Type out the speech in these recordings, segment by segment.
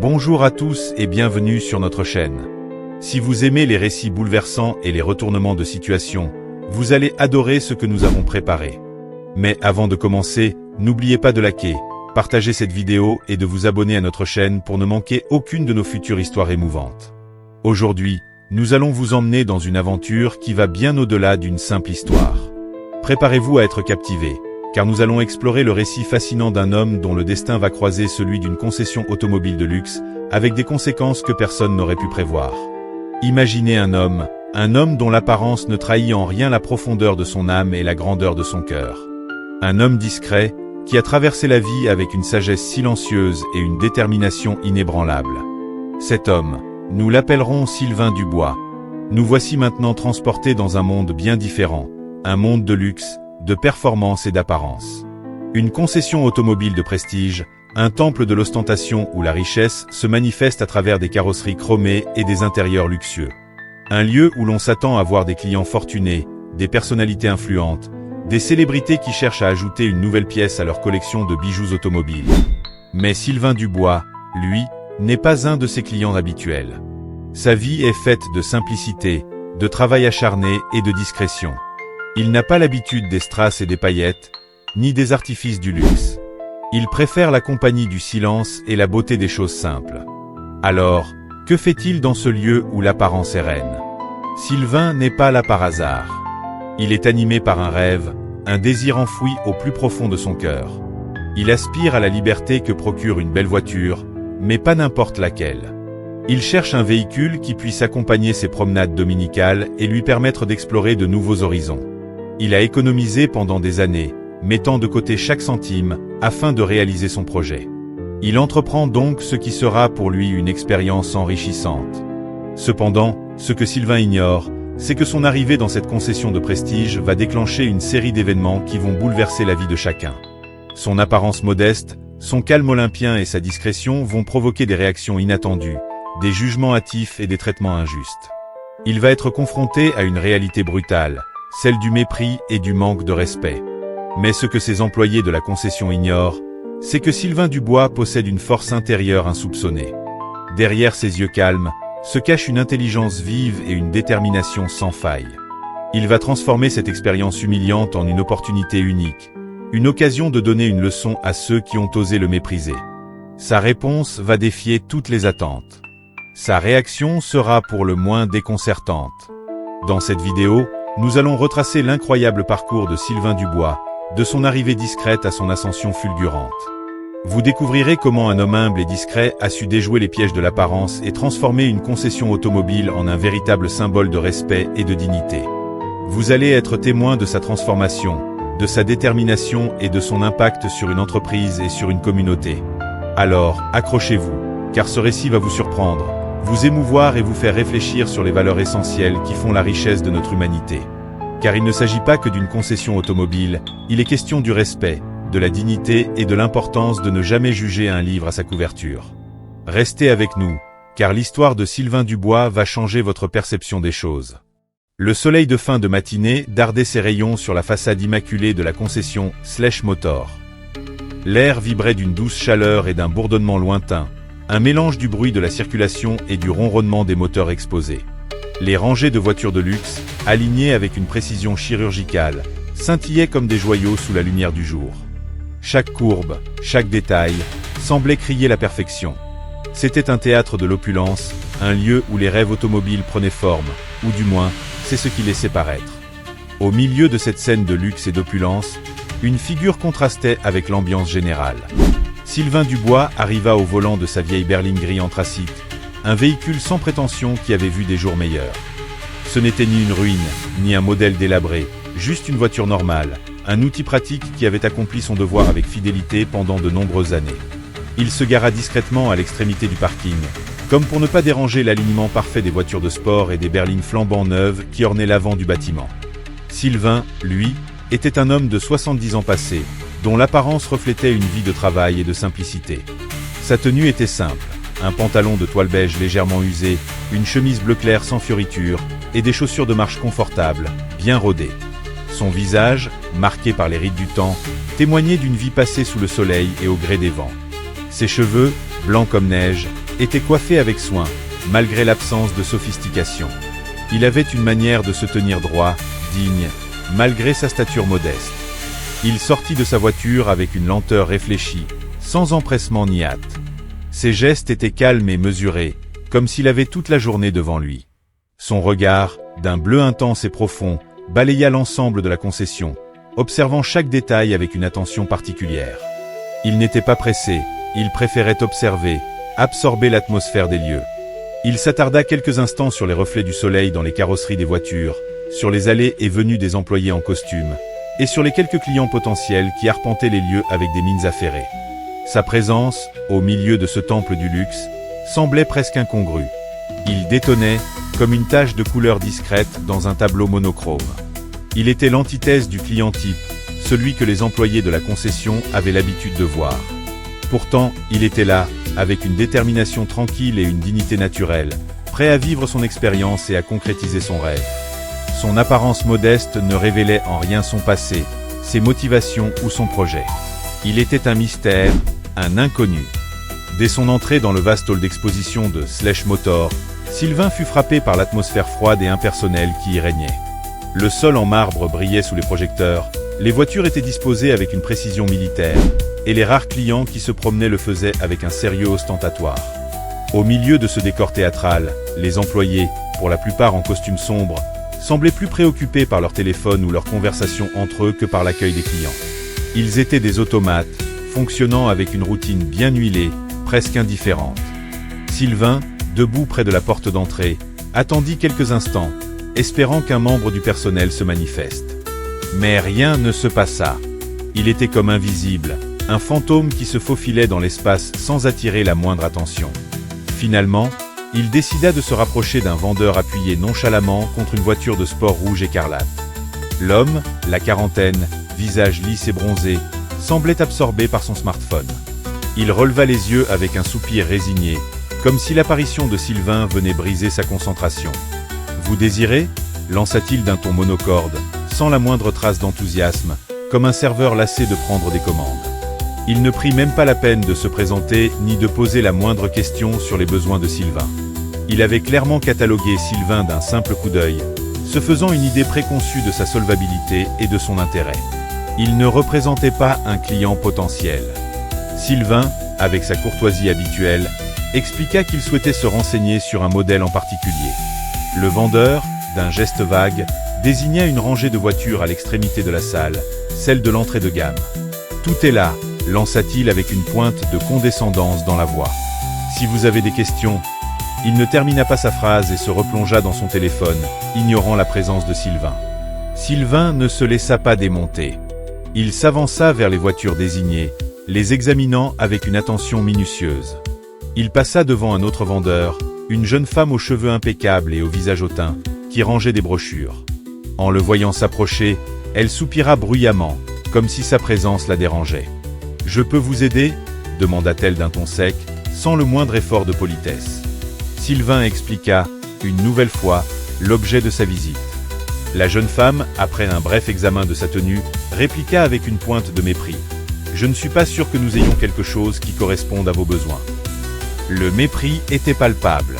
Bonjour à tous et bienvenue sur notre chaîne. Si vous aimez les récits bouleversants et les retournements de situation, vous allez adorer ce que nous avons préparé. Mais avant de commencer, n'oubliez pas de liker, partager cette vidéo et de vous abonner à notre chaîne pour ne manquer aucune de nos futures histoires émouvantes. Aujourd'hui, nous allons vous emmener dans une aventure qui va bien au-delà d'une simple histoire. Préparez-vous à être captivés, car nous allons explorer le récit fascinant d'un homme dont le destin va croiser celui d'une concession automobile de luxe, avec des conséquences que personne n'aurait pu prévoir. Imaginez un homme dont l'apparence ne trahit en rien la profondeur de son âme et la grandeur de son cœur. Un homme discret, qui a traversé la vie avec une sagesse silencieuse et une détermination inébranlable. Cet homme, nous l'appellerons Sylvain Dubois. Nous voici maintenant transportés dans un monde bien différent, un monde de luxe, de performance et d'apparence. Une concession automobile de prestige, un temple de l'ostentation où la richesse se manifeste à travers des carrosseries chromées et des intérieurs luxueux. Un lieu où l'on s'attend à voir des clients fortunés, des personnalités influentes, des célébrités qui cherchent à ajouter une nouvelle pièce à leur collection de bijoux automobiles. Mais Sylvain Dubois, lui, n'est pas un de ces clients habituels. Sa vie est faite de simplicité, de travail acharné et de discrétion. Il n'a pas l'habitude des strass et des paillettes, ni des artifices du luxe. Il préfère la compagnie du silence et la beauté des choses simples. Alors, que fait-il dans ce lieu où l'apparence est reine? Sylvain n'est pas là par hasard. Il est animé par un rêve, un désir enfoui au plus profond de son cœur. Il aspire à la liberté que procure une belle voiture, mais pas n'importe laquelle. Il cherche un véhicule qui puisse accompagner ses promenades dominicales et lui permettre d'explorer de nouveaux horizons. Il a économisé pendant des années, mettant de côté chaque centime, afin de réaliser son projet. Il entreprend donc ce qui sera pour lui une expérience enrichissante. Cependant, ce que Sylvain ignore, c'est que son arrivée dans cette concession de prestige va déclencher une série d'événements qui vont bouleverser la vie de chacun. Son apparence modeste, son calme olympien et sa discrétion vont provoquer des réactions inattendues, des jugements hâtifs et des traitements injustes. Il va être confronté à une réalité brutale, celle du mépris et du manque de respect. Mais ce que ses employés de la concession ignorent, c'est que Sylvain Dubois possède une force intérieure insoupçonnée. Derrière ses yeux calmes, se cache une intelligence vive et une détermination sans faille. Il va transformer cette expérience humiliante en une opportunité unique, une occasion de donner une leçon à ceux qui ont osé le mépriser. Sa réponse va défier toutes les attentes. Sa réaction sera pour le moins déconcertante. Dans cette vidéo, nous allons retracer l'incroyable parcours de Sylvain Dubois, de son arrivée discrète à son ascension fulgurante. Vous découvrirez comment un homme humble et discret a su déjouer les pièges de l'apparence et transformer une concession automobile en un véritable symbole de respect et de dignité. Vous allez être témoin de sa transformation, de sa détermination et de son impact sur une entreprise et sur une communauté. Alors, accrochez-vous, car ce récit va vous surprendre, vous émouvoir et vous faire réfléchir sur les valeurs essentielles qui font la richesse de notre humanité. Car il ne s'agit pas que d'une concession automobile, il est question du respect, de la dignité et de l'importance de ne jamais juger un livre à sa couverture. Restez avec nous, car l'histoire de Sylvain Dubois va changer votre perception des choses. Le soleil de fin de matinée dardait ses rayons sur la façade immaculée de la concession Slesh Motor. L'air vibrait d'une douce chaleur et d'un bourdonnement lointain, un mélange du bruit de la circulation et du ronronnement des moteurs exposés. Les rangées de voitures de luxe, alignées avec une précision chirurgicale, scintillaient comme des joyaux sous la lumière du jour. Chaque courbe, chaque détail, semblait crier la perfection. C'était un théâtre de l'opulence, un lieu où les rêves automobiles prenaient forme, ou du moins, c'est ce qui laissait paraître. Au milieu de cette scène de luxe et d'opulence, une figure contrastait avec l'ambiance générale. Sylvain Dubois arriva au volant de sa vieille berline gris anthracite, un véhicule sans prétention qui avait vu des jours meilleurs. Ce n'était ni une ruine, ni un modèle délabré, juste une voiture normale, un outil pratique qui avait accompli son devoir avec fidélité pendant de nombreuses années. Il se gara discrètement à l'extrémité du parking, comme pour ne pas déranger l'alignement parfait des voitures de sport et des berlines flambant neuves qui ornaient l'avant du bâtiment. Sylvain, lui, était un homme de 70 ans passés, dont l'apparence reflétait une vie de travail et de simplicité. Sa tenue était simple, un pantalon de toile beige légèrement usé, une chemise bleu clair sans fioritures, et des chaussures de marche confortables, bien rodées. Son visage, marqué par les rides du temps, témoignait d'une vie passée sous le soleil et au gré des vents. Ses cheveux, blancs comme neige, était coiffé avec soin, malgré l'absence de sophistication. Il avait une manière de se tenir droit, digne, malgré sa stature modeste. Il sortit de sa voiture avec une lenteur réfléchie, sans empressement ni hâte. Ses gestes étaient calmes et mesurés, comme s'il avait toute la journée devant lui. Son regard, d'un bleu intense et profond, balaya l'ensemble de la concession, observant chaque détail avec une attention particulière. Il n'était pas pressé, il préférait observer, absorber l'atmosphère des lieux. Il s'attarda quelques instants sur les reflets du soleil dans les carrosseries des voitures, sur les allées et venues des employés en costume, et sur les quelques clients potentiels qui arpentaient les lieux avec des mines affairées. Sa présence, au milieu de ce temple du luxe, semblait presque incongrue. Il détonnait, comme une tache de couleur discrète dans un tableau monochrome. Il était l'antithèse du client type, celui que les employés de la concession avaient l'habitude de voir. Pourtant, il était là, avec une détermination tranquille et une dignité naturelle, prêt à vivre son expérience et à concrétiser son rêve. Son apparence modeste ne révélait en rien son passé, ses motivations ou son projet. Il était un mystère, un inconnu. Dès son entrée dans le vaste hall d'exposition de Slash Motor, Sylvain fut frappé par l'atmosphère froide et impersonnelle qui y régnait. Le sol en marbre brillait sous les projecteurs, les voitures étaient disposées avec une précision militaire, et les rares clients qui se promenaient le faisaient avec un sérieux ostentatoire. Au milieu de ce décor théâtral, les employés, pour la plupart en costume sombre, semblaient plus préoccupés par leur téléphone ou leur conversation entre eux que par l'accueil des clients. Ils étaient des automates, fonctionnant avec une routine bien huilée, presque indifférente. Sylvain, debout près de la porte d'entrée, attendit quelques instants, espérant qu'un membre du personnel se manifeste. Mais rien ne se passa. Il était comme invisible, un fantôme qui se faufilait dans l'espace sans attirer la moindre attention. Finalement, il décida de se rapprocher d'un vendeur appuyé nonchalamment contre une voiture de sport rouge écarlate. L'homme, la quarantaine, visage lisse et bronzé, semblait absorbé par son smartphone. Il releva les yeux avec un soupir résigné, comme si l'apparition de Sylvain venait briser sa concentration. « Vous désirez » lança-t-il d'un ton monocorde, sans la moindre trace d'enthousiasme, comme un serveur lassé de prendre des commandes. Il ne prit même pas la peine de se présenter ni de poser la moindre question sur les besoins de Sylvain. Il avait clairement catalogué Sylvain d'un simple coup d'œil, se faisant une idée préconçue de sa solvabilité et de son intérêt. Il ne représentait pas un client potentiel. Sylvain, avec sa courtoisie habituelle, expliqua qu'il souhaitait se renseigner sur un modèle en particulier. Le vendeur, d'un geste vague, désigna une rangée de voitures à l'extrémité de la salle, celle de l'entrée de gamme. « Tout est là », lança-t-il avec une pointe de condescendance dans la voix. « Si vous avez des questions… » Il ne termina pas sa phrase et se replongea dans son téléphone, ignorant la présence de Sylvain. Sylvain ne se laissa pas démonter. Il s'avança vers les voitures désignées, les examinant avec une attention minutieuse. Il passa devant un autre vendeur, une jeune femme aux cheveux impeccables et au visage hautain, qui rangeait des brochures. En le voyant s'approcher, elle soupira bruyamment, comme si sa présence la dérangeait. « Je peux vous aider » demanda-t-elle d'un ton sec, sans le moindre effort de politesse. Sylvain expliqua, une nouvelle fois, l'objet de sa visite. La jeune femme, après un bref examen de sa tenue, répliqua avec une pointe de mépris. « Je ne suis pas sûr que nous ayons quelque chose qui corresponde à vos besoins. » Le mépris était palpable.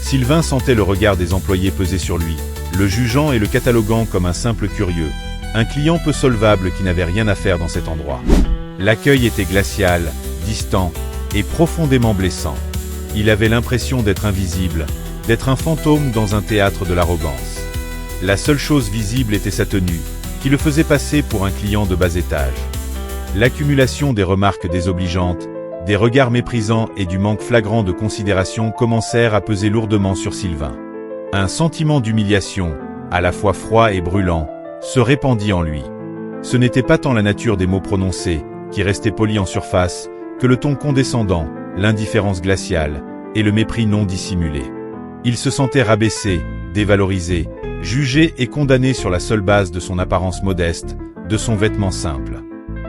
Sylvain sentait le regard des employés peser sur lui, le jugeant et le cataloguant comme un simple curieux, un client peu solvable qui n'avait rien à faire dans cet endroit. L'accueil était glacial, distant et profondément blessant. Il avait l'impression d'être invisible, d'être un fantôme dans un théâtre de l'arrogance. La seule chose visible était sa tenue, qui le faisait passer pour un client de bas étage. L'accumulation des remarques désobligeantes, des regards méprisants et du manque flagrant de considération commencèrent à peser lourdement sur Sylvain. Un sentiment d'humiliation, à la fois froid et brûlant, se répandit en lui. Ce n'était pas tant la nature des mots prononcés, qui restaient polis en surface, que le ton condescendant, l'indifférence glaciale et le mépris non dissimulé. Il se sentait rabaissé, dévalorisé, jugé et condamné sur la seule base de son apparence modeste, de son vêtement simple.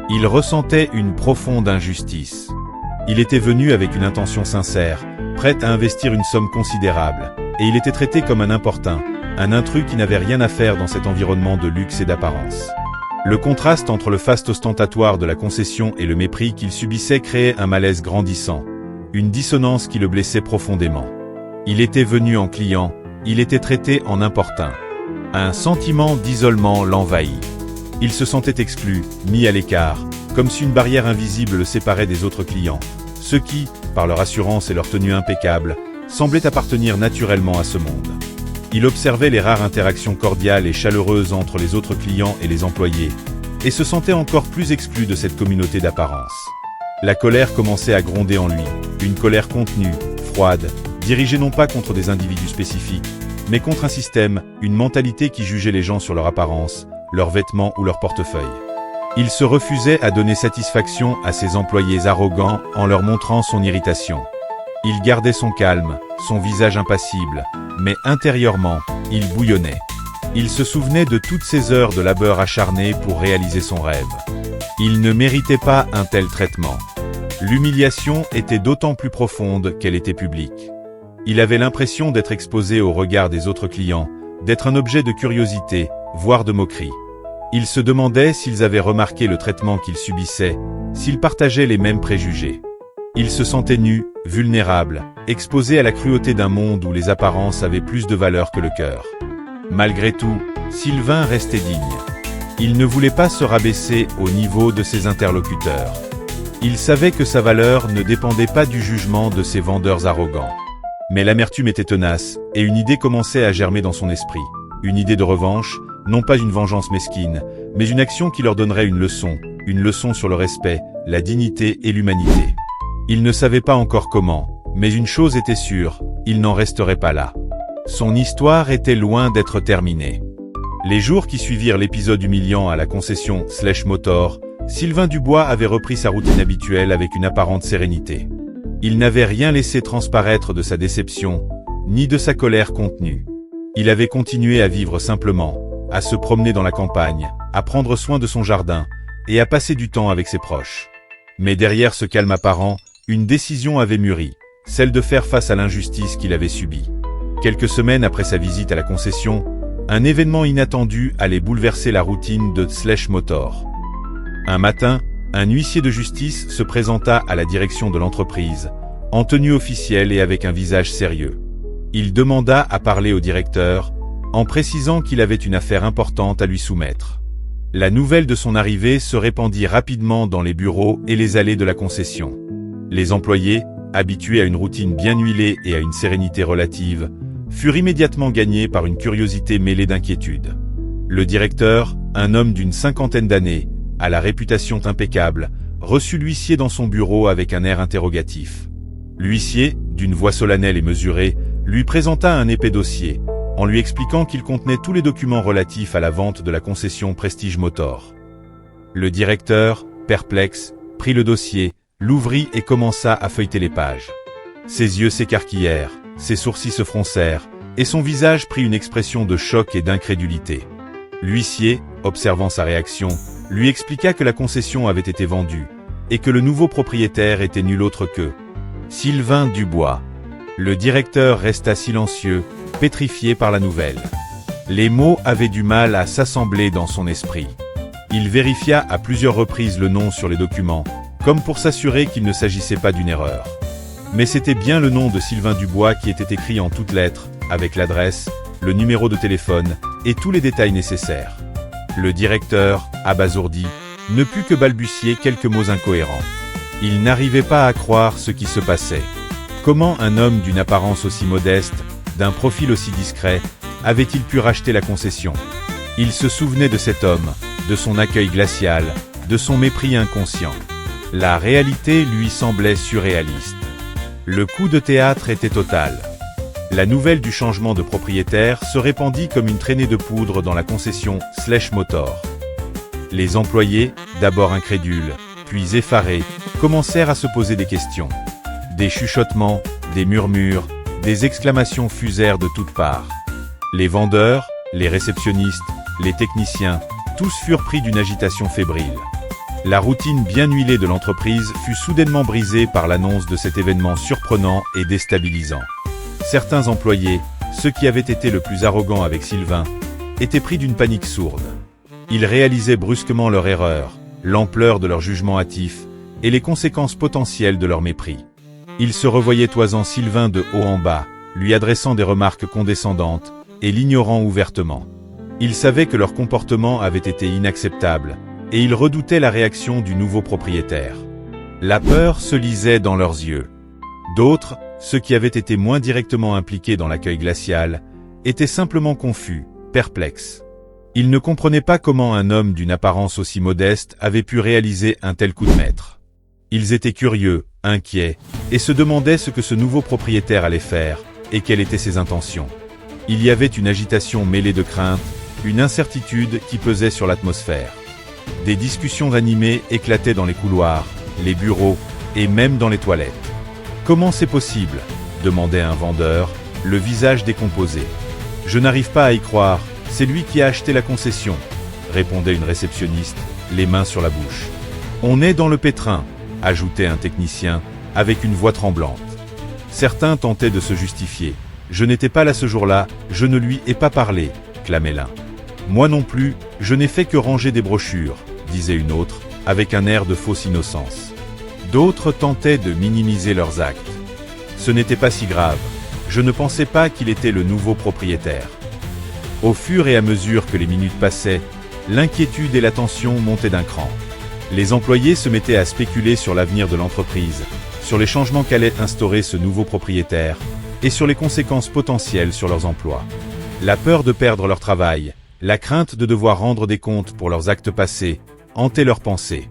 Il ressentait une profonde injustice. Il était venu avec une intention sincère, prêt à investir une somme considérable, et il était traité comme un importun, un intrus qui n'avait rien à faire dans cet environnement de luxe et d'apparence. Le contraste entre le faste ostentatoire de la concession et le mépris qu'il subissait créait un malaise grandissant. une dissonance qui le blessait profondément. Il était venu en client, il était traité en importun. Un sentiment d'isolement l'envahit. Il se sentait exclu, mis à l'écart, comme si une barrière invisible le séparait des autres clients, ceux qui, par leur assurance et leur tenue impeccable, semblaient appartenir naturellement à ce monde. Il observait les rares interactions cordiales et chaleureuses entre les autres clients et les employés, et se sentait encore plus exclu de cette communauté d'apparence. La colère commençait à gronder en lui, une colère contenue, froide, dirigée non pas contre des individus spécifiques, mais contre un système, une mentalité qui jugeait les gens sur leur apparence, leurs vêtements ou leur portefeuille. Il se refusait à donner satisfaction à ses employés arrogants en leur montrant son irritation. Il gardait son calme, son visage impassible, mais intérieurement, il bouillonnait. Il se souvenait de toutes ces heures de labeur acharné pour réaliser son rêve. Il ne méritait pas un tel traitement. L'humiliation était d'autant plus profonde qu'elle était publique. Il avait l'impression d'être exposé au regard des autres clients, d'être un objet de curiosité, voire de moquerie. Il se demandait s'ils avaient remarqué le traitement qu'il subissait, s'ils partageaient les mêmes préjugés. Il se sentait nu, vulnérable, exposé à la cruauté d'un monde où les apparences avaient plus de valeur que le cœur. Malgré tout, Sylvain restait digne. Il ne voulait pas se rabaisser au niveau de ses interlocuteurs. Il savait que sa valeur ne dépendait pas du jugement de ces vendeurs arrogants. Mais l'amertume était tenace, et une idée commençait à germer dans son esprit. Une idée de revanche, non pas une vengeance mesquine, mais une action qui leur donnerait une leçon sur le respect, la dignité et l'humanité. Il ne savait pas encore comment, mais une chose était sûre, il n'en resterait pas là. Son histoire était loin d'être terminée. Les jours qui suivirent l'épisode humiliant à la concession Motor, Sylvain Dubois avait repris sa routine habituelle avec une apparente sérénité. Il n'avait rien laissé transparaître de sa déception, ni de sa colère contenue. Il avait continué à vivre simplement, à se promener dans la campagne, à prendre soin de son jardin, et à passer du temps avec ses proches. Mais derrière ce calme apparent, une décision avait mûri, celle de faire face à l'injustice qu'il avait subie. Quelques semaines après sa visite à la concession, un événement inattendu allait bouleverser la routine de Motor. Un matin, un huissier de justice se présenta à la direction de l'entreprise, en tenue officielle et avec un visage sérieux. Il demanda à parler au directeur, en précisant qu'il avait une affaire importante à lui soumettre. La nouvelle de son arrivée se répandit rapidement dans les bureaux et les allées de la concession. Les employés, habitués à une routine bien huilée et à une sérénité relative, furent immédiatement gagnés par une curiosité mêlée d'inquiétude. Le directeur, un homme d'une 50aine d'années, à la réputation impeccable, reçut l'huissier dans son bureau avec un air interrogatif. L'huissier, d'une voix solennelle et mesurée, lui présenta un épais dossier, en lui expliquant qu'il contenait tous les documents relatifs à la vente de la concession Prestige Motor. Le directeur, perplexe, prit le dossier, l'ouvrit et commença à feuilleter les pages. Ses yeux s'écarquillèrent, ses sourcils se froncèrent, et son visage prit une expression de choc et d'incrédulité. L'huissier, observant sa réaction, lui expliqua que la concession avait été vendue, et que le nouveau propriétaire était nul autre que Sylvain Dubois. Le directeur resta silencieux, pétrifié par la nouvelle. Les mots avaient du mal à s'assembler dans son esprit. Il vérifia à plusieurs reprises le nom sur les documents, comme pour s'assurer qu'il ne s'agissait pas d'une erreur. Mais c'était bien le nom de Sylvain Dubois qui était écrit en toutes lettres, avec l'adresse, le numéro de téléphone, et tous les détails nécessaires. Le directeur, abasourdi, ne put que balbutier quelques mots incohérents. Il n'arrivait pas à croire ce qui se passait. Comment un homme d'une apparence aussi modeste, d'un profil aussi discret, avait-il pu racheter la concession? Il se souvenait de cet homme, de son accueil glacial, de son mépris inconscient. La réalité lui semblait surréaliste. Le coup de théâtre était total. La nouvelle du changement de propriétaire se répandit comme une traînée de poudre dans la concession Motor. Les employés, d'abord incrédules, puis effarés, commencèrent à se poser des questions. Des chuchotements, des murmures, des exclamations fusèrent de toutes parts. Les vendeurs, les réceptionnistes, les techniciens, tous furent pris d'une agitation fébrile. La routine bien huilée de l'entreprise fut soudainement brisée par l'annonce de cet événement surprenant et déstabilisant. Certains employés, ceux qui avaient été le plus arrogants avec Sylvain, étaient pris d'une panique sourde. Ils réalisaient brusquement leur erreur, l'ampleur de leur jugement hâtif et les conséquences potentielles de leur mépris. Il se revoyait toisant Sylvain de haut en bas, lui adressant des remarques condescendantes, et l'ignorant ouvertement. Il savait que leur comportement avait été inacceptable, et il redoutait la réaction du nouveau propriétaire. La peur se lisait dans leurs yeux. D'autres, ceux qui avaient été moins directement impliqués dans l'accueil glacial, étaient simplement confus, perplexes. Ils ne comprenaient pas comment un homme d'une apparence aussi modeste avait pu réaliser un tel coup de maître. Ils étaient curieux, inquiets, et se demandaient ce que ce nouveau propriétaire allait faire, et quelles étaient ses intentions. Il y avait une agitation mêlée de crainte, une incertitude qui pesait sur l'atmosphère. Des discussions animées éclataient dans les couloirs, les bureaux, et même dans les toilettes. « Comment c'est possible ?» demandait un vendeur, le visage décomposé. « Je n'arrive pas à y croire, c'est lui qui a acheté la concession », répondait une réceptionniste, les mains sur la bouche. « On est dans le pétrin », ajoutait un technicien, avec une voix tremblante. Certains tentaient de se justifier. « Je n'étais pas là ce jour-là, je ne lui ai pas parlé », clamait l'un. « Moi non plus, je n'ai fait que ranger des brochures », disait une autre, avec un air de fausse innocence. D'autres tentaient de minimiser leurs actes. Ce n'était pas si grave. Je ne pensais pas qu'il était le nouveau propriétaire. Au fur et à mesure que les minutes passaient, l'inquiétude et la tension montaient d'un cran. Les employés se mettaient à spéculer sur l'avenir de l'entreprise, sur les changements qu'allait instaurer ce nouveau propriétaire, et sur les conséquences potentielles sur leurs emplois. La peur de perdre leur travail, la crainte de devoir rendre des comptes pour leurs actes passés, hantaient leurs pensées.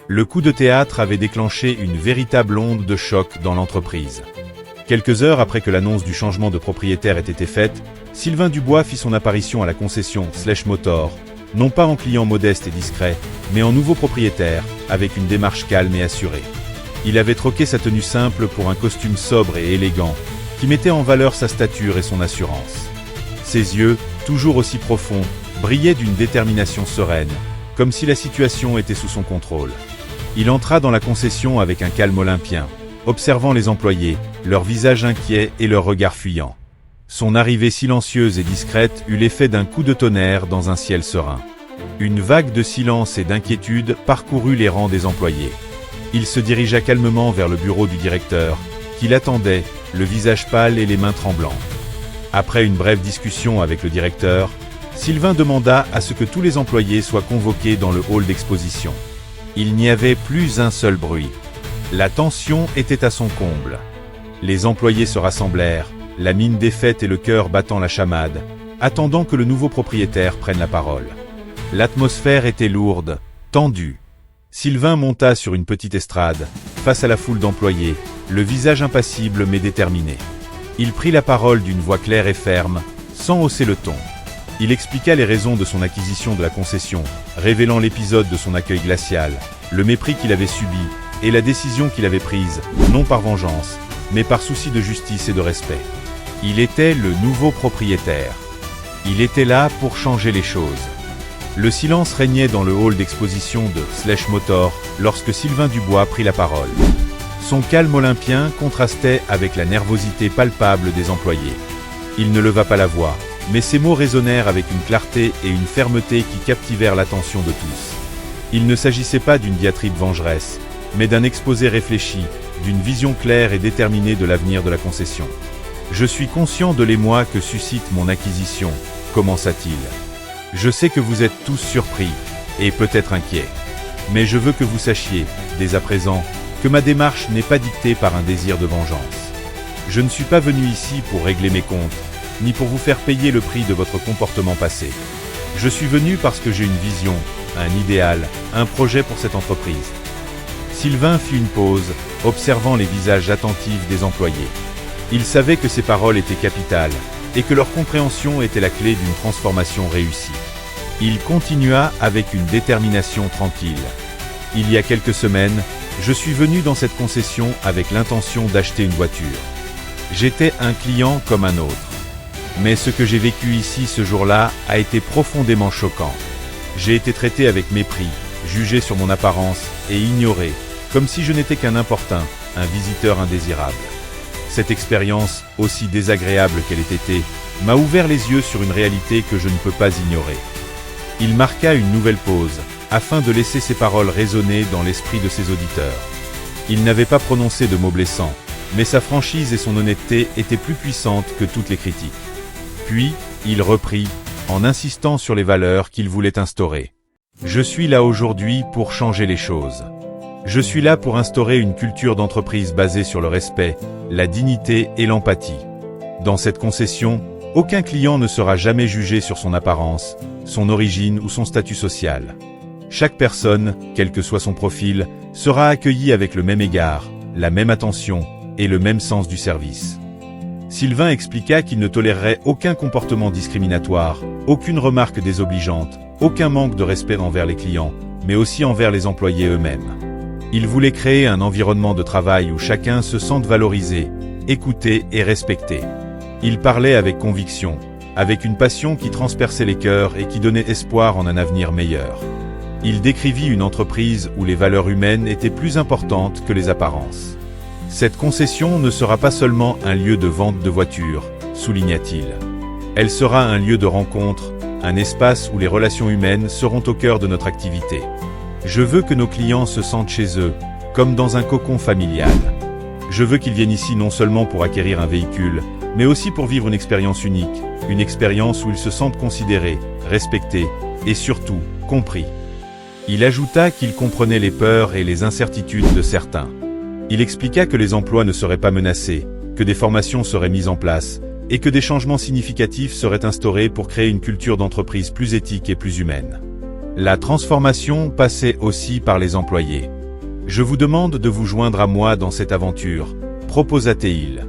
Le coup de théâtre avait déclenché une véritable onde de choc dans l'entreprise. Quelques heures après que l'annonce du changement de propriétaire ait été faite, Sylvain Dubois fit son apparition à la concession Motor, non pas en client modeste et discret, mais en nouveau propriétaire, avec une démarche calme et assurée. Il avait troqué sa tenue simple pour un costume sobre et élégant, qui mettait en valeur sa stature et son assurance. Ses yeux, toujours aussi profonds, brillaient d'une détermination sereine, comme si la situation était sous son contrôle. Il entra dans la concession avec un calme olympien, observant les employés, leurs visages inquiets et leurs regards fuyants. Son arrivée silencieuse et discrète eut l'effet d'un coup de tonnerre dans un ciel serein. Une vague de silence et d'inquiétude parcourut les rangs des employés. Il se dirigea calmement vers le bureau du directeur, qui l'attendait, le visage pâle et les mains tremblantes. Après une brève discussion avec le directeur, Sylvain demanda à ce que tous les employés soient convoqués dans le hall d'exposition. Il n'y avait plus un seul bruit. La tension était à son comble. Les employés se rassemblèrent, la mine défaite et le cœur battant la chamade, attendant que le nouveau propriétaire prenne la parole. L'atmosphère était lourde, tendue. Sylvain monta sur une petite estrade, face à la foule d'employés, le visage impassible mais déterminé. Il prit la parole d'une voix claire et ferme, sans hausser le ton. Il expliqua les raisons de son acquisition de la concession, révélant l'épisode de son accueil glacial, le mépris qu'il avait subi, et la décision qu'il avait prise, non par vengeance, mais par souci de justice et de respect. Il était le nouveau propriétaire. Il était là pour changer les choses. Le silence régnait dans le hall d'exposition de Motor lorsque Sylvain Dubois prit la parole. Son calme olympien contrastait avec la nervosité palpable des employés. Il ne leva pas la voix, mais ses mots résonnèrent avec une clarté et une fermeté qui captivèrent l'attention de tous. Il ne s'agissait pas d'une diatribe vengeresse, mais d'un exposé réfléchi, d'une vision claire et déterminée de l'avenir de la concession. « Je suis conscient de l'émoi que suscite mon acquisition », commença-t-il. « Je sais que vous êtes tous surpris, et peut-être inquiets. Mais je veux que vous sachiez, dès à présent, que ma démarche n'est pas dictée par un désir de vengeance. Je ne suis pas venu ici pour régler mes comptes, ni pour vous faire payer le prix de votre comportement passé. Je suis venu parce que j'ai une vision, un idéal, un projet pour cette entreprise. » Sylvain fit une pause, observant les visages attentifs des employés. Il savait que ses paroles étaient capitales, et que leur compréhension était la clé d'une transformation réussie. Il continua avec une détermination tranquille. « Il y a quelques semaines, je suis venu dans cette concession avec l'intention d'acheter une voiture. J'étais un client comme un autre. Mais ce que j'ai vécu ici ce jour-là a été profondément choquant. J'ai été traité avec mépris, jugé sur mon apparence et ignoré, comme si je n'étais qu'un importun, un visiteur indésirable. Cette expérience, aussi désagréable qu'elle ait été, m'a ouvert les yeux sur une réalité que je ne peux pas ignorer. » Il marqua une nouvelle pause, afin de laisser ses paroles résonner dans l'esprit de ses auditeurs. Il n'avait pas prononcé de mots blessants, mais sa franchise et son honnêteté étaient plus puissantes que toutes les critiques. Puis, il reprit, en insistant sur les valeurs qu'il voulait instaurer. Je suis là aujourd'hui pour changer les choses. Je suis là pour instaurer une culture d'entreprise basée sur le respect, la dignité et l'empathie. Dans cette concession, aucun client ne sera jamais jugé sur son apparence, son origine ou son statut social. Chaque personne, quel que soit son profil, sera accueillie avec le même égard, la même attention et le même sens du service. Sylvain expliqua qu'il ne tolérerait aucun comportement discriminatoire, aucune remarque désobligeante, aucun manque de respect envers les clients, mais aussi envers les employés eux-mêmes. Il voulait créer un environnement de travail où chacun se sente valorisé, écouté et respecté. Il parlait avec conviction, avec une passion qui transperçait les cœurs et qui donnait espoir en un avenir meilleur. Il décrivit une entreprise où les valeurs humaines étaient plus importantes que les apparences. Cette concession ne sera pas seulement un lieu de vente de voitures, souligna-t-il. Elle sera un lieu de rencontre, un espace où les relations humaines seront au cœur de notre activité. Je veux que nos clients se sentent chez eux, comme dans un cocon familial. Je veux qu'ils viennent ici non seulement pour acquérir un véhicule, mais aussi pour vivre une expérience unique, une expérience où ils se sentent considérés, respectés et surtout, compris. Il ajouta qu'il comprenait les peurs et les incertitudes de certains. Il expliqua que les emplois ne seraient pas menacés, que des formations seraient mises en place, et que des changements significatifs seraient instaurés pour créer une culture d'entreprise plus éthique et plus humaine. La transformation passait aussi par les employés. Je vous demande de vous joindre à moi dans cette aventure, proposa-t-il.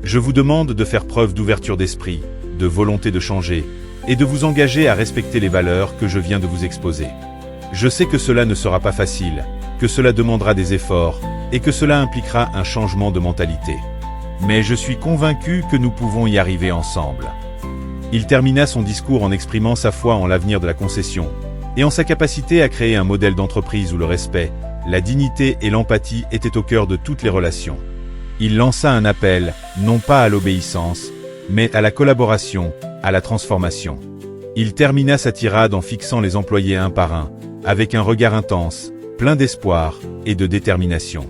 Je vous demande de faire preuve d'ouverture d'esprit, de volonté de changer, et de vous engager à respecter les valeurs que je viens de vous exposer. Je sais que cela ne sera pas facile, que cela demandera des efforts, et que cela impliquera un changement de mentalité. Mais je suis convaincu que nous pouvons y arriver ensemble. Il termina son discours en exprimant sa foi en l'avenir de la concession, et en sa capacité à créer un modèle d'entreprise où le respect, la dignité et l'empathie étaient au cœur de toutes les relations. Il lança un appel, non pas à l'obéissance, mais à la collaboration, à la transformation. Il termina sa tirade en fixant les employés un par un, avec un regard intense, plein d'espoir et de détermination.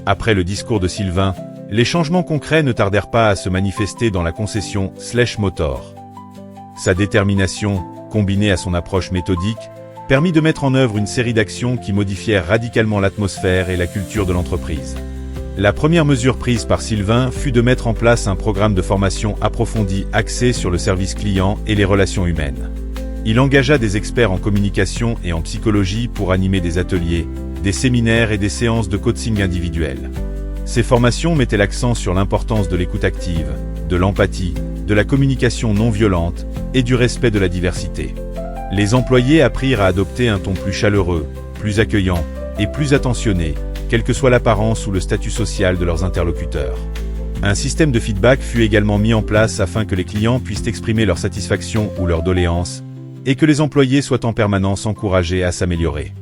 Après le discours de Sylvain, les changements concrets ne tardèrent pas à se manifester dans la concession Motor. Sa détermination, combinée à son approche méthodique, permit de mettre en œuvre une série d'actions qui modifièrent radicalement l'atmosphère et la culture de l'entreprise. La première mesure prise par Sylvain fut de mettre en place un programme de formation approfondi axé sur le service client et les relations humaines. Il engagea des experts en communication et en psychologie pour animer des ateliers, des séminaires et des séances de coaching individuel. Ces formations mettaient l'accent sur l'importance de l'écoute active, de l'empathie, de la communication non violente et du respect de la diversité. Les employés apprirent à adopter un ton plus chaleureux, plus accueillant et plus attentionné, quelle que soit l'apparence ou le statut social de leurs interlocuteurs. Un système de feedback fut également mis en place afin que les clients puissent exprimer leur satisfaction ou leur doléance, et que les employés soient en permanence encouragés à s'améliorer.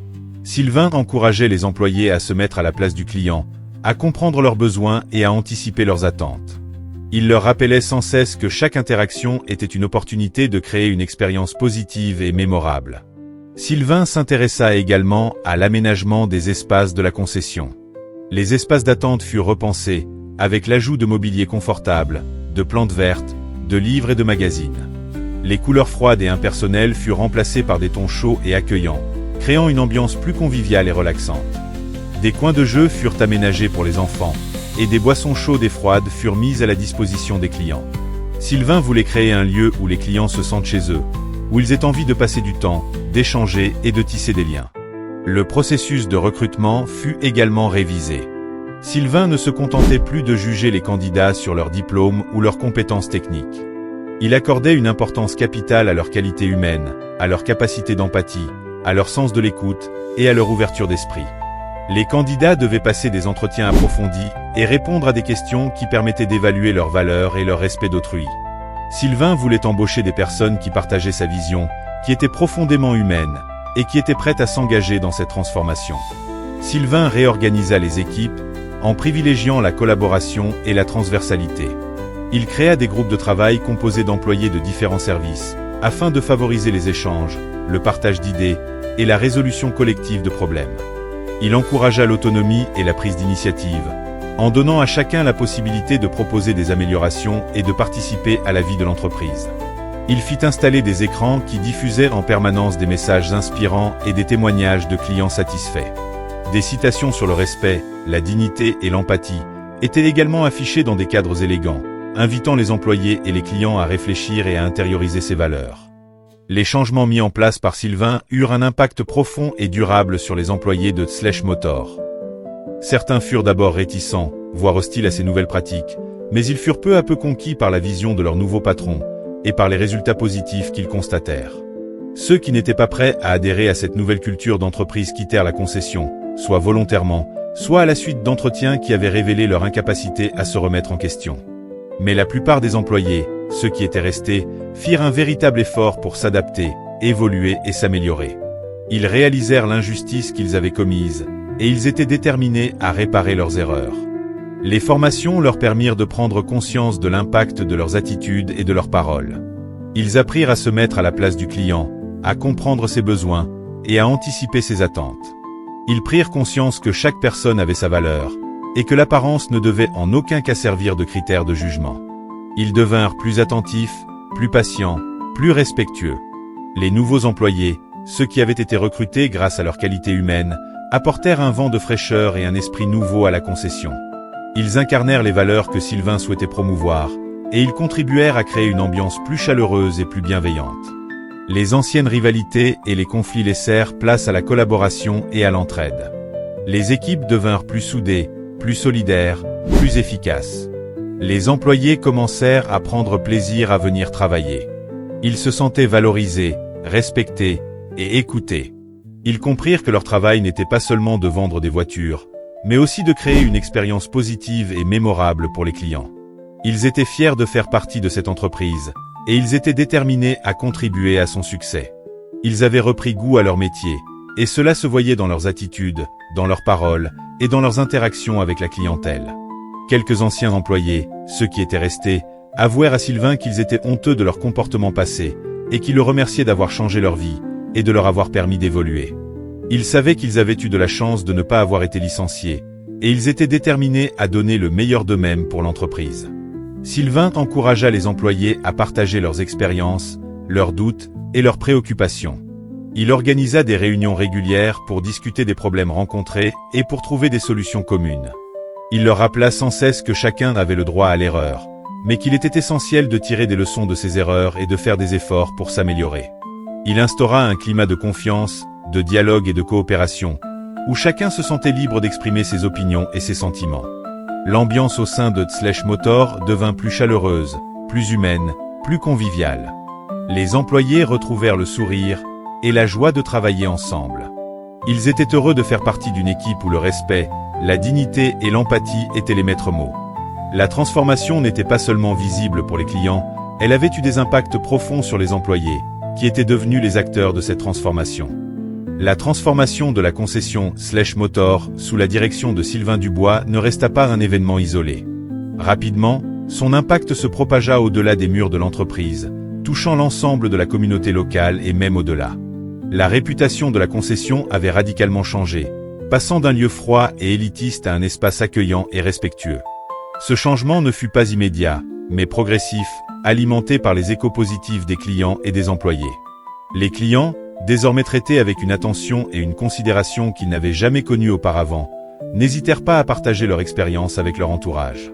Sylvain encourageait les employés à se mettre à la place du client, à comprendre leurs besoins et à anticiper leurs attentes. Il leur rappelait sans cesse que chaque interaction était une opportunité de créer une expérience positive et mémorable. Sylvain s'intéressa également à l'aménagement des espaces de la concession. Les espaces d'attente furent repensés, avec l'ajout de mobilier confortable, de plantes vertes, de livres et de magazines. Les couleurs froides et impersonnelles furent remplacées par des tons chauds et accueillants, créant une ambiance plus conviviale et relaxante. Des coins de jeu furent aménagés pour les enfants, et des boissons chaudes et froides furent mises à la disposition des clients. Sylvain voulait créer un lieu où les clients se sentent chez eux, où ils aient envie de passer du temps, d'échanger et de tisser des liens. Le processus de recrutement fut également révisé. Sylvain ne se contentait plus de juger les candidats sur leur diplôme ou leurs compétences techniques. Il accordait une importance capitale à leur qualité humaine, à leur capacité d'empathie, à leur sens de l'écoute et à leur ouverture d'esprit. Les candidats devaient passer des entretiens approfondis et répondre à des questions qui permettaient d'évaluer leurs valeurs et leur respect d'autrui. Sylvain voulait embaucher des personnes qui partageaient sa vision, qui étaient profondément humaines, et qui étaient prêtes à s'engager dans cette transformation. Sylvain réorganisa les équipes, en privilégiant la collaboration et la transversalité. Il créa des groupes de travail composés d'employés de différents services, afin de favoriser les échanges, le partage d'idées et la résolution collective de problèmes. Il encouragea l'autonomie et la prise d'initiative, en donnant à chacun la possibilité de proposer des améliorations et de participer à la vie de l'entreprise. Il fit installer des écrans qui diffusaient en permanence des messages inspirants et des témoignages de clients satisfaits. Des citations sur le respect, la dignité et l'empathie étaient également affichées dans des cadres élégants, invitant les employés et les clients à réfléchir et à intérioriser ces valeurs. Les changements mis en place par Sylvain eurent un impact profond et durable sur les employés de Slash Motor. Certains furent d'abord réticents, voire hostiles à ces nouvelles pratiques, mais ils furent peu à peu conquis par la vision de leur nouveau patron et par les résultats positifs qu'ils constatèrent. Ceux qui n'étaient pas prêts à adhérer à cette nouvelle culture d'entreprise quittèrent la concession, soit volontairement, soit à la suite d'entretiens qui avaient révélé leur incapacité à se remettre en question. Mais la plupart des employés, ceux qui étaient restés, firent un véritable effort pour s'adapter, évoluer et s'améliorer. Ils réalisèrent l'injustice qu'ils avaient commise, et ils étaient déterminés à réparer leurs erreurs. Les formations leur permirent de prendre conscience de l'impact de leurs attitudes et de leurs paroles. Ils apprirent à se mettre à la place du client, à comprendre ses besoins, et à anticiper ses attentes. Ils prirent conscience que chaque personne avait sa valeur, et que l'apparence ne devait en aucun cas servir de critère de jugement. Ils devinrent plus attentifs, plus patients, plus respectueux. Les nouveaux employés, ceux qui avaient été recrutés grâce à leur qualité humaine, apportèrent un vent de fraîcheur et un esprit nouveau à la concession. Ils incarnèrent les valeurs que Sylvain souhaitait promouvoir, et ils contribuèrent à créer une ambiance plus chaleureuse et plus bienveillante. Les anciennes rivalités et les conflits laissèrent place à la collaboration et à l'entraide. Les équipes devinrent plus soudées, plus solidaires, plus efficaces. Les employés commencèrent à prendre plaisir à venir travailler. Ils se sentaient valorisés, respectés et écoutés. Ils comprirent que leur travail n'était pas seulement de vendre des voitures, mais aussi de créer une expérience positive et mémorable pour les clients. Ils étaient fiers de faire partie de cette entreprise, et ils étaient déterminés à contribuer à son succès. Ils avaient repris goût à leur métier, et cela se voyait dans leurs attitudes, dans leurs paroles, et dans leurs interactions avec la clientèle. Quelques anciens employés, ceux qui étaient restés, avouèrent à Sylvain qu'ils étaient honteux de leur comportement passé, et qui le remerciaient d'avoir changé leur vie, et de leur avoir permis d'évoluer. Ils savaient qu'ils avaient eu de la chance de ne pas avoir été licenciés, et ils étaient déterminés à donner le meilleur d'eux-mêmes pour l'entreprise. Sylvain encouragea les employés à partager leurs expériences, leurs doutes et leurs préoccupations. Il organisa des réunions régulières pour discuter des problèmes rencontrés et pour trouver des solutions communes. Il leur rappela sans cesse que chacun avait le droit à l'erreur, mais qu'il était essentiel de tirer des leçons de ses erreurs et de faire des efforts pour s'améliorer. Il instaura un climat de confiance, de dialogue et de coopération, où chacun se sentait libre d'exprimer ses opinions et ses sentiments. L'ambiance au sein de Slash Motor devint plus chaleureuse, plus humaine, plus conviviale. Les employés retrouvèrent le sourire et la joie de travailler ensemble. Ils étaient heureux de faire partie d'une équipe où le respect, la dignité et l'empathie étaient les maîtres mots. La transformation n'était pas seulement visible pour les clients, elle avait eu des impacts profonds sur les employés, qui étaient devenus les acteurs de cette transformation. La transformation de la concession Slash Motor sous la direction de Sylvain Dubois ne resta pas un événement isolé. Rapidement, son impact se propagea au-delà des murs de l'entreprise, touchant l'ensemble de la communauté locale et même au-delà. La réputation de la concession avait radicalement changé, passant d'un lieu froid et élitiste à un espace accueillant et respectueux. Ce changement ne fut pas immédiat, mais progressif, alimenté par les échos positifs des clients et des employés. Les clients, désormais traités avec une attention et une considération qu'ils n'avaient jamais connues auparavant, n'hésitèrent pas à partager leur expérience avec leur entourage.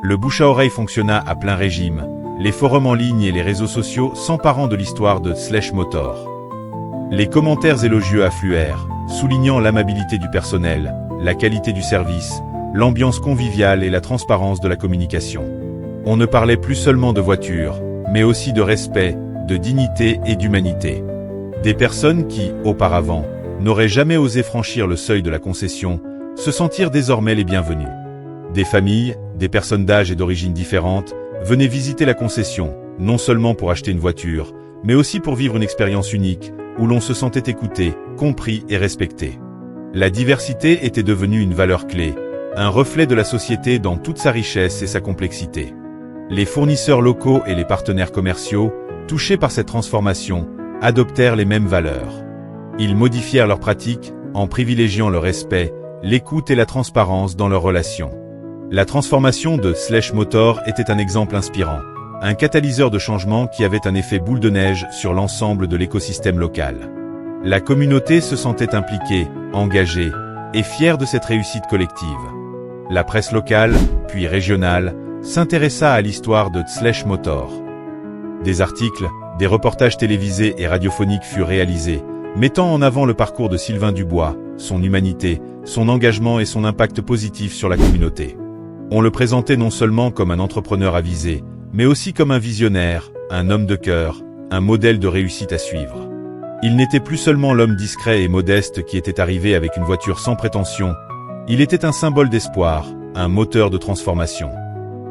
Le bouche à oreille fonctionna à plein régime, les forums en ligne et les réseaux sociaux s'emparant de l'histoire de Slash Motor. Les commentaires élogieux affluèrent, soulignant l'amabilité du personnel, la qualité du service, l'ambiance conviviale et la transparence de la communication. On ne parlait plus seulement de voitures, mais aussi de respect, de dignité et d'humanité. Des personnes qui, auparavant, n'auraient jamais osé franchir le seuil de la concession, se sentirent désormais les bienvenus. Des familles, des personnes d'âge et d'origines différentes, venaient visiter la concession, non seulement pour acheter une voiture, mais aussi pour vivre une expérience unique, où l'on se sentait écouté, compris et respecté. La diversité était devenue une valeur clé, un reflet de la société dans toute sa richesse et sa complexité. Les fournisseurs locaux et les partenaires commerciaux, touchés par cette transformation, adoptèrent les mêmes valeurs. Ils modifièrent leurs pratiques, en privilégiant le respect, l'écoute et la transparence dans leurs relations. La transformation de Motor était un exemple inspirant, un catalyseur de changement qui avait un effet boule de neige sur l'ensemble de l'écosystème local. La communauté se sentait impliquée, engagée et fière de cette réussite collective. La presse locale, puis régionale, s'intéressa à l'histoire de Motor. Des articles, des reportages télévisés et radiophoniques furent réalisés, mettant en avant le parcours de Sylvain Dubois, son humanité, son engagement et son impact positif sur la communauté. On le présentait non seulement comme un entrepreneur avisé, mais aussi comme un visionnaire, un homme de cœur, un modèle de réussite à suivre. Il n'était plus seulement l'homme discret et modeste qui était arrivé avec une voiture sans prétention, il était un symbole d'espoir, un moteur de transformation.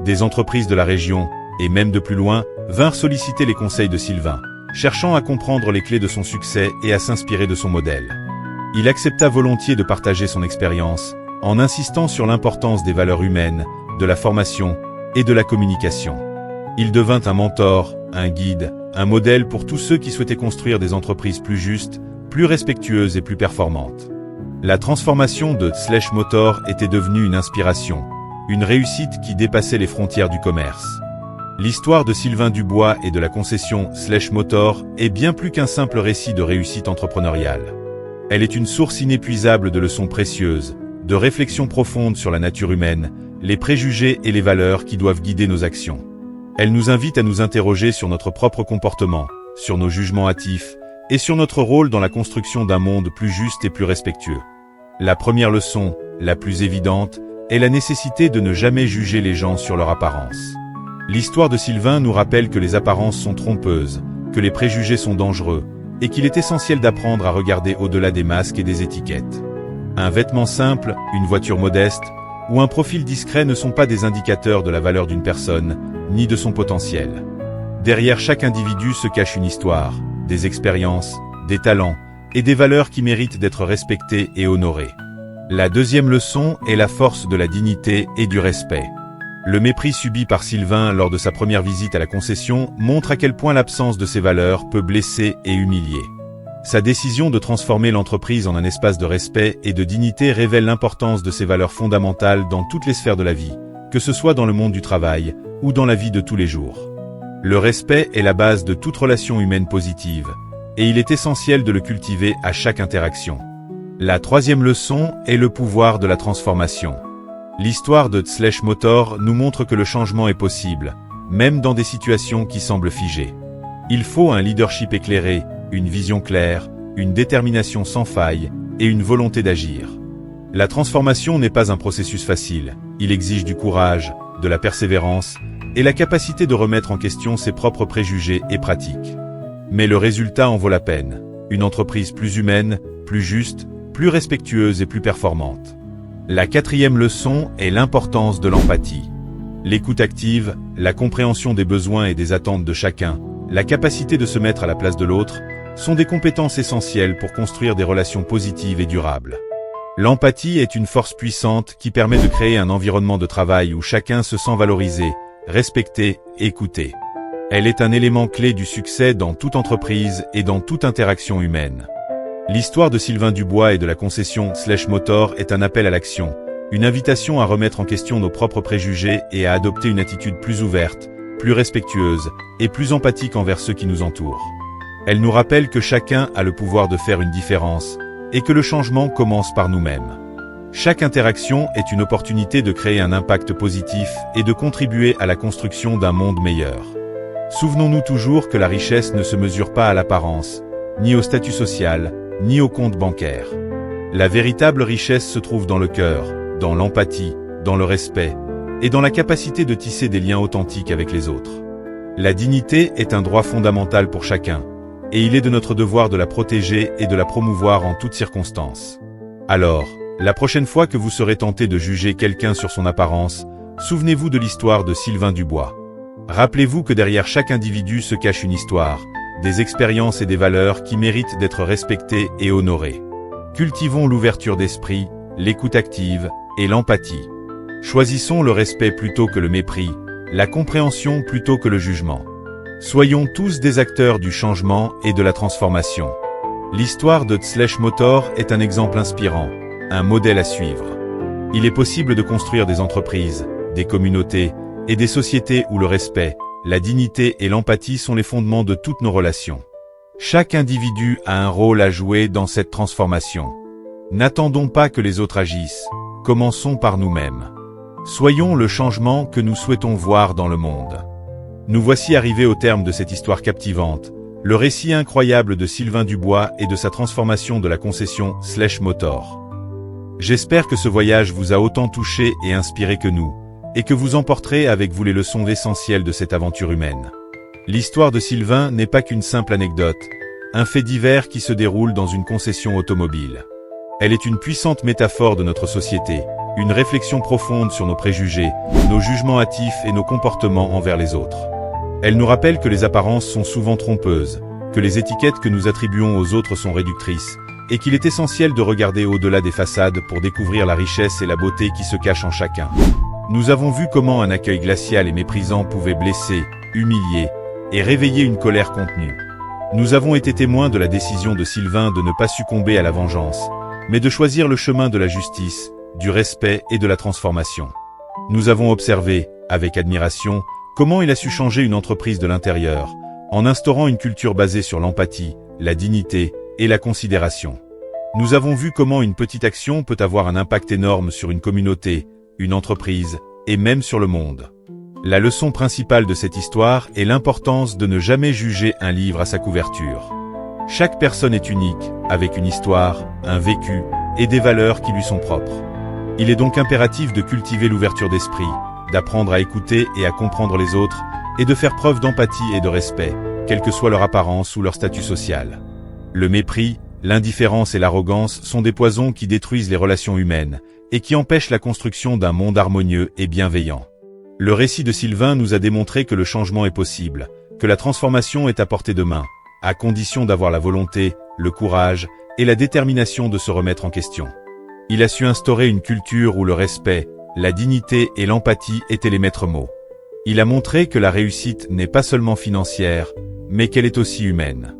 Des entreprises de la région, et même de plus loin, vinrent solliciter les conseils de Sylvain, cherchant à comprendre les clés de son succès et à s'inspirer de son modèle. Il accepta volontiers de partager son expérience, en insistant sur l'importance des valeurs humaines, de la formation et de la communication. Il devint un mentor, un guide, un modèle pour tous ceux qui souhaitaient construire des entreprises plus justes, plus respectueuses et plus performantes. La transformation de Motor était devenue une inspiration, une réussite qui dépassait les frontières du commerce. L'histoire de Sylvain Dubois et de la concession Motor est bien plus qu'un simple récit de réussite entrepreneuriale. Elle est une source inépuisable de leçons précieuses, de réflexions profondes sur la nature humaine, les préjugés et les valeurs qui doivent guider nos actions. Elle nous invite à nous interroger sur notre propre comportement, sur nos jugements hâtifs, et sur notre rôle dans la construction d'un monde plus juste et plus respectueux. La première leçon, la plus évidente, est la nécessité de ne jamais juger les gens sur leur apparence. L'histoire de Sylvain nous rappelle que les apparences sont trompeuses, que les préjugés sont dangereux, et qu'il est essentiel d'apprendre à regarder au-delà des masques et des étiquettes. Un vêtement simple, une voiture modeste, ou un profil discret ne sont pas des indicateurs de la valeur d'une personne, ni de son potentiel. Derrière chaque individu se cache une histoire, des expériences, des talents, et des valeurs qui méritent d'être respectées et honorées. La deuxième leçon est la force de la dignité et du respect. Le mépris subi par Sylvain lors de sa première visite à la concession montre à quel point l'absence de ces valeurs peut blesser et humilier. Sa décision de transformer l'entreprise en un espace de respect et de dignité révèle l'importance de ces valeurs fondamentales dans toutes les sphères de la vie, que ce soit dans le monde du travail ou dans la vie de tous les jours. Le respect est la base de toute relation humaine positive, et il est essentiel de le cultiver à chaque interaction. La troisième leçon est le pouvoir de la transformation. L'histoire de Motor nous montre que le changement est possible, même dans des situations qui semblent figées. Il faut un leadership éclairé, une vision claire, une détermination sans faille et une volonté d'agir. La transformation n'est pas un processus facile, il exige du courage, de la persévérance et la capacité de remettre en question ses propres préjugés et pratiques. Mais le résultat en vaut la peine, une entreprise plus humaine, plus juste, plus respectueuse et plus performante. La quatrième leçon est l'importance de l'empathie. L'écoute active, la compréhension des besoins et des attentes de chacun, la capacité de se mettre à la place de l'autre, sont des compétences essentielles pour construire des relations positives et durables. L'empathie est une force puissante qui permet de créer un environnement de travail où chacun se sent valorisé, respecté, écouté. Elle est un élément clé du succès dans toute entreprise et dans toute interaction humaine. L'histoire de Sylvain Dubois et de la concession Motor est un appel à l'action, une invitation à remettre en question nos propres préjugés et à adopter une attitude plus ouverte, plus respectueuse et plus empathique envers ceux qui nous entourent. Elle nous rappelle que chacun a le pouvoir de faire une différence et que le changement commence par nous-mêmes. Chaque interaction est une opportunité de créer un impact positif et de contribuer à la construction d'un monde meilleur. Souvenons-nous toujours que la richesse ne se mesure pas à l'apparence, ni au statut social, ni au compte bancaire. La véritable richesse se trouve dans le cœur, dans l'empathie, dans le respect, et dans la capacité de tisser des liens authentiques avec les autres. La dignité est un droit fondamental pour chacun, et il est de notre devoir de la protéger et de la promouvoir en toutes circonstances. Alors, la prochaine fois que vous serez tenté de juger quelqu'un sur son apparence, souvenez-vous de l'histoire de Sylvain Dubois. Rappelez-vous que derrière chaque individu se cache une histoire, des expériences et des valeurs qui méritent d'être respectées et honorées. Cultivons l'ouverture d'esprit, l'écoute active et l'empathie. Choisissons le respect plutôt que le mépris, la compréhension plutôt que le jugement. Soyons tous des acteurs du changement et de la transformation. L'histoire de Motor est un exemple inspirant, un modèle à suivre. Il est possible de construire des entreprises, des communautés et des sociétés où le respect, la dignité et l'empathie sont les fondements de toutes nos relations. Chaque individu a un rôle à jouer dans cette transformation. N'attendons pas que les autres agissent, commençons par nous-mêmes. Soyons le changement que nous souhaitons voir dans le monde. Nous voici arrivés au terme de cette histoire captivante, le récit incroyable de Sylvain Dubois et de sa transformation de la concession Motor. J'espère que ce voyage vous a autant touché et inspiré que nous, et que vous emporterez avec vous les leçons essentielles de cette aventure humaine. L'histoire de Sylvain n'est pas qu'une simple anecdote, un fait divers qui se déroule dans une concession automobile. Elle est une puissante métaphore de notre société, une réflexion profonde sur nos préjugés, nos jugements hâtifs et nos comportements envers les autres. Elle nous rappelle que les apparences sont souvent trompeuses, que les étiquettes que nous attribuons aux autres sont réductrices, et qu'il est essentiel de regarder au-delà des façades pour découvrir la richesse et la beauté qui se cachent en chacun. Nous avons vu comment un accueil glacial et méprisant pouvait blesser, humilier, et réveiller une colère contenue. Nous avons été témoins de la décision de Sylvain de ne pas succomber à la vengeance, mais de choisir le chemin de la justice, du respect et de la transformation. Nous avons observé, avec admiration, comment il a su changer une entreprise de l'intérieur, en instaurant une culture basée sur l'empathie, la dignité et la considération. Nous avons vu comment une petite action peut avoir un impact énorme sur une communauté, une entreprise, et même sur le monde. La leçon principale de cette histoire est l'importance de ne jamais juger un livre à sa couverture. Chaque personne est unique, avec une histoire, un vécu, et des valeurs qui lui sont propres. Il est donc impératif de cultiver l'ouverture d'esprit, d'apprendre à écouter et à comprendre les autres, et de faire preuve d'empathie et de respect, quelle que soit leur apparence ou leur statut social. Le mépris, l'indifférence et l'arrogance sont des poisons qui détruisent les relations humaines, et qui empêchent la construction d'un monde harmonieux et bienveillant. Le récit de Sylvain nous a démontré que le changement est possible, que la transformation est à portée de main, à condition d'avoir la volonté, le courage et la détermination de se remettre en question. Il a su instaurer une culture où le respect, la dignité et l'empathie étaient les maîtres mots. Il a montré que la réussite n'est pas seulement financière, mais qu'elle est aussi humaine.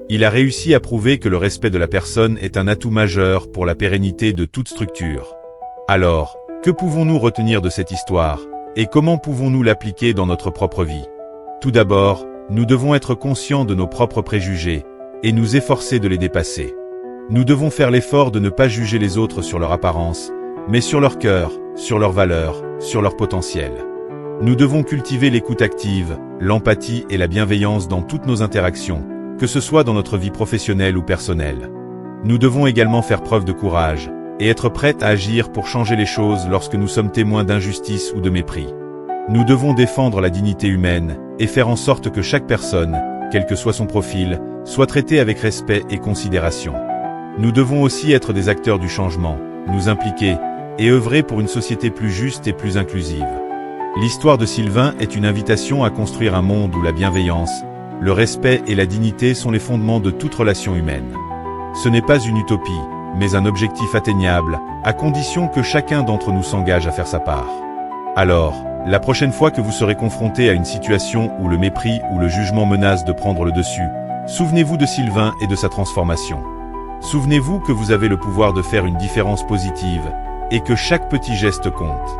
Il a réussi à prouver que le respect de la personne est un atout majeur pour la pérennité de toute structure. Alors, que pouvons-nous retenir de cette histoire, et comment pouvons-nous l'appliquer dans notre propre vie? Tout d'abord, nous devons être conscients de nos propres préjugés, et nous efforcer de les dépasser. Nous devons faire l'effort de ne pas juger les autres sur leur apparence, mais sur leur cœur, sur leurs valeurs, sur leur potentiel. Nous devons cultiver l'écoute active, l'empathie et la bienveillance dans toutes nos interactions, que ce soit dans notre vie professionnelle ou personnelle. Nous devons également faire preuve de courage, et être prêts à agir pour changer les choses lorsque nous sommes témoins d'injustice ou de mépris. Nous devons défendre la dignité humaine, et faire en sorte que chaque personne, quel que soit son profil, soit traitée avec respect et considération. Nous devons aussi être des acteurs du changement, nous impliquer, et œuvrer pour une société plus juste et plus inclusive. L'histoire de Sylvain est une invitation à construire un monde où la bienveillance, le respect et la dignité sont les fondements de toute relation humaine. Ce n'est pas une utopie, mais un objectif atteignable, à condition que chacun d'entre nous s'engage à faire sa part. Alors, la prochaine fois que vous serez confronté à une situation où le mépris ou le jugement menace de prendre le dessus, souvenez-vous de Sylvain et de sa transformation. Souvenez-vous que vous avez le pouvoir de faire une différence positive, et que chaque petit geste compte.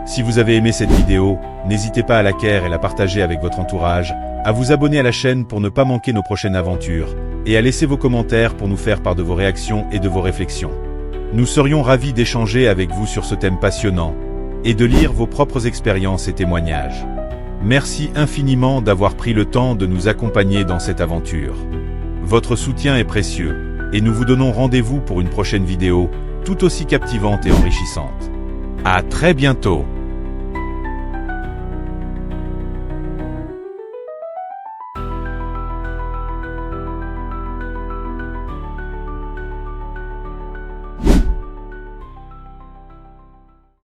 Si vous avez aimé cette vidéo, n'hésitez pas à liker et la partager avec votre entourage, à vous abonner à la chaîne pour ne pas manquer nos prochaines aventures, et à laisser vos commentaires pour nous faire part de vos réactions et de vos réflexions. Nous serions ravis d'échanger avec vous sur ce thème passionnant, et de lire vos propres expériences et témoignages. Merci infiniment d'avoir pris le temps de nous accompagner dans cette aventure. Votre soutien est précieux, et nous vous donnons rendez-vous pour une prochaine vidéo, tout aussi captivante et enrichissante. À très bientôt!